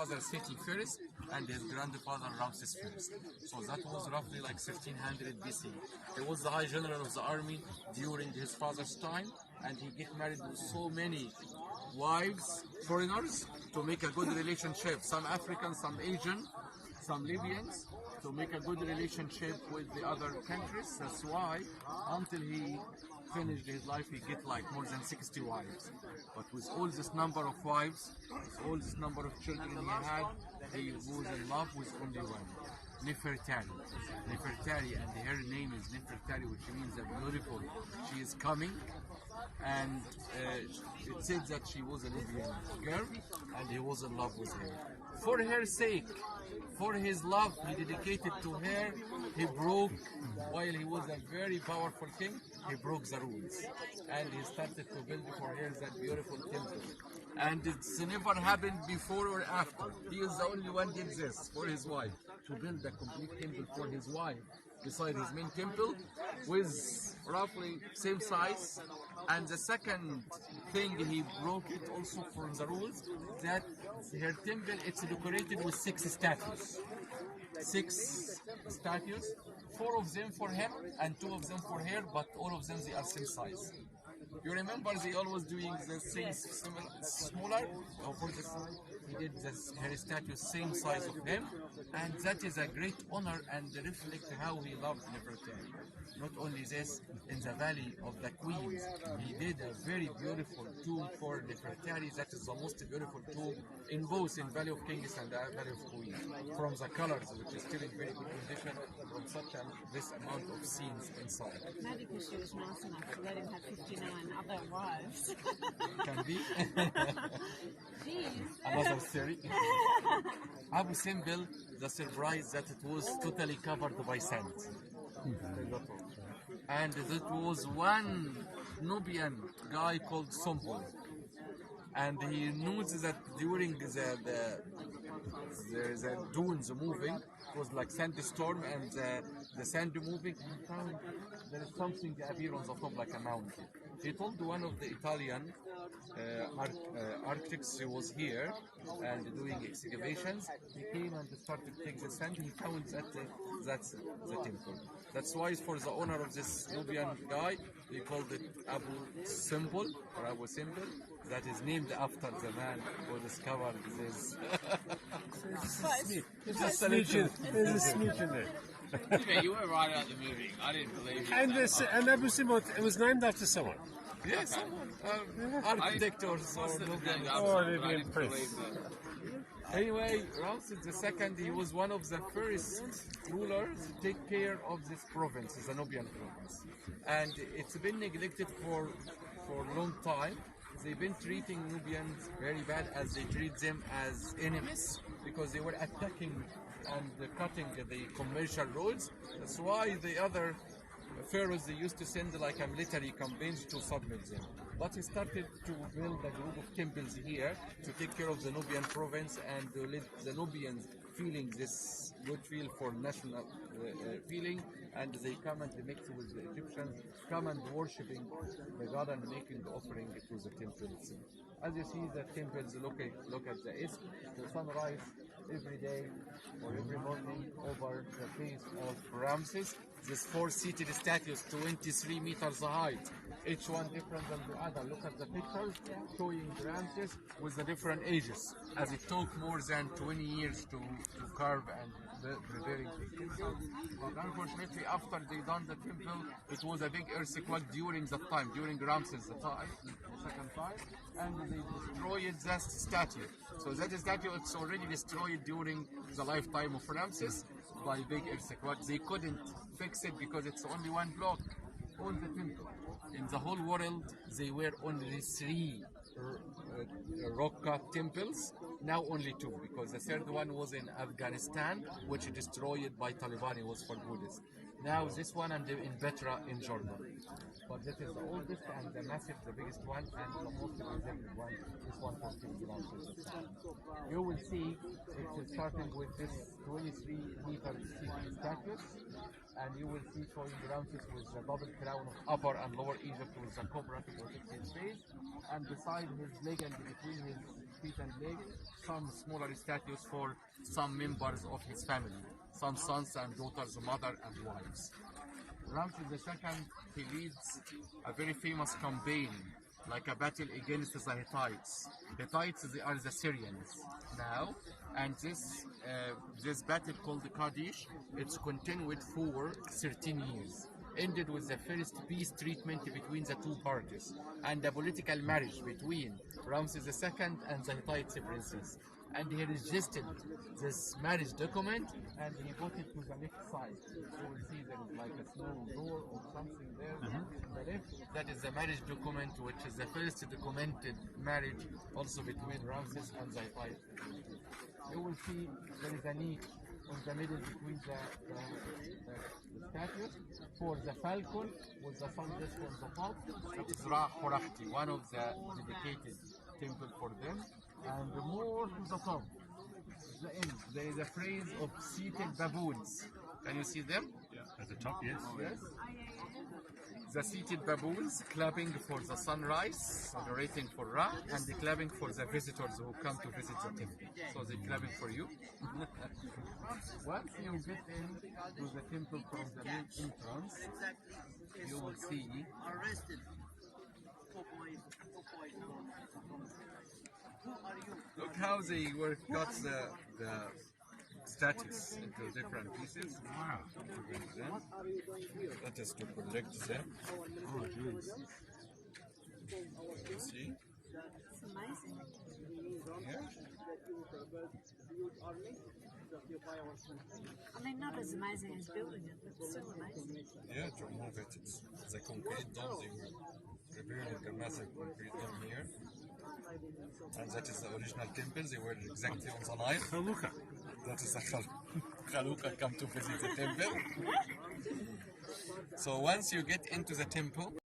father Seti first and his grandfather Ramses first. So that was roughly like 1300 BC. He was the high general of the army during his father's time, and he get married with so many wives, foreigners, to make a good relationship. Some Africans, some Asian, some Libyans, to make a good relationship with the other countries. That's why until he finished his life, he get like more than 60 wives. But with all this number of wives, with all this number of children he had, he was in love with only one, Nefertari. Nefertari, and her name is Nefertari, which means that beautiful. She is coming, and it said that she was a Libyan girl, and he was in love with her. For her sake, for his love he dedicated to her, he broke, while he was a very powerful king, he broke the rules. And he started to build for her that beautiful temple. And it's never happened before or after. He is the only one did this for his wife, to build a complete temple for his wife, beside his main temple, with roughly same size. And the second thing, he broke it also from the rules, that her temple, it's decorated with 6 statues. 6 statues, 4 of them for him and 2 of them for her, but all of them they are same size. You remember they always doing the things smaller? For this, he did this, her statue same size of him, and that is a great honor and reflect how he loved Nefertari. Not only this, in the Valley of the Queens, he did a very beautiful tomb for Nefertari. That is the most beautiful tomb in both in Valley of Kings and the Valley of Queens. From the colors, which is still in very good condition, from such this amount of scenes inside. Maybe because she was nice enough to let him have 59 other wives. Can be. Jeez. Another theory. Abu Simbel, the surprise that it was totally covered by sand. And it was one Nubian guy called Simbel. And he knows that during the dunes moving, it was like sandstorm, and the sand moving, he found there is something appear on the top like a mountain. He told one of the Italian architects who was here and doing excavations. He came and started to take the sand. He found that that's the temple. That's why, for the honor of this Nubian guy, they called it Abu Simbel or Abu Simbel. That is named after the man who discovered this. There's a smooch in there. Yeah, you were right about the movie. I didn't believe you. And Abu Simbel, it was named after someone. Yes, architect or Nubian. Oh, Libyan prince. Anyway, Ramses II, he was one of the first rulers to take care of this province, the Nubian province. And it's been neglected for a long time. They've been treating Nubians very bad, as they treat them as enemies, because they were attacking and cutting the commercial roads. That's why the other pharaohs, they used to send like a military campaigns to submit them. But he started to build a group of temples here to take care of the Nubian province and to let the Nubians feeling this good feel for national feeling, and they come and they mix with the Egyptians, come and worshipping the god and making the offering to the temples. As you see the temples, look at the east, the sunrise every day or every morning over the face of Ramses. These 4 seated statues, 23 meters height, each one different than the other. Look at the pictures showing Ramses with the different ages, as it took more than 20 years to carve and preparing the temple. But unfortunately, after they done the temple, it was a big earthquake during that time, during Ramses the second time, and they destroyed that statue. So that statue, it's already destroyed during the lifetime of Ramses by big earthquake. They couldn't fix it because it's only one block. All the temple in the whole world, they were only 3 rock-cut temples. Now only 2, because the third one was in Afghanistan, which destroyed by Taliban. It was for Buddhists. Now this one and in Petra in Jordan. But this is the oldest and the massive, the biggest one, and the most representative one. This one for you will see it's starting with this 23-meter statues, and you will see showing Ramses with the double crown of Upper and Lower Egypt with the cobra to protect his face, and beside his leg and between his feet and legs, some smaller statues for some members of his family, some sons and daughters, mother and wives. Ramses II, he leads a very famous campaign, like a battle against the Hittites. Hittites, they are the Syrians now, and this battle called the Kadesh, it's continued for 13 years. Ended with the first peace treatment between the two parties and a political marriage between Ramses II and the Hittite princess. And he registered this marriage document and he put it to the left side. You will see there is like a small door or something there on the left. That is the marriage document, which is the first documented marriage also between Ramses and the Hittite. You will see there is a niche in the middle between the statues for the falcon with the sun disk on the top. That is Ra Horakhti, one of the dedicated temple for them. And more to the top, the end, there is a phrase of seated baboons. Can you see them? At the top, yes. Yes. The seated baboons clapping for the sunrise, adorating for Ra, and the clapping for the visitors who come to visit the temple. So they're clapping for you. Once you get into the temple from the main entrance, you will see look how they cut the statues into different pieces. Wow. That is to collect them. Oh, jeez. You see? It's amazing. Yeah. I mean, not as amazing as building it, but still amazing. Yeah, to remove it, it's the concrete dome. They were preparing the massive concrete dome here. And that is the original temple. They were exactly on the line. Haluka. That is the Khaluka come to visit the temple. So once you get into the temple,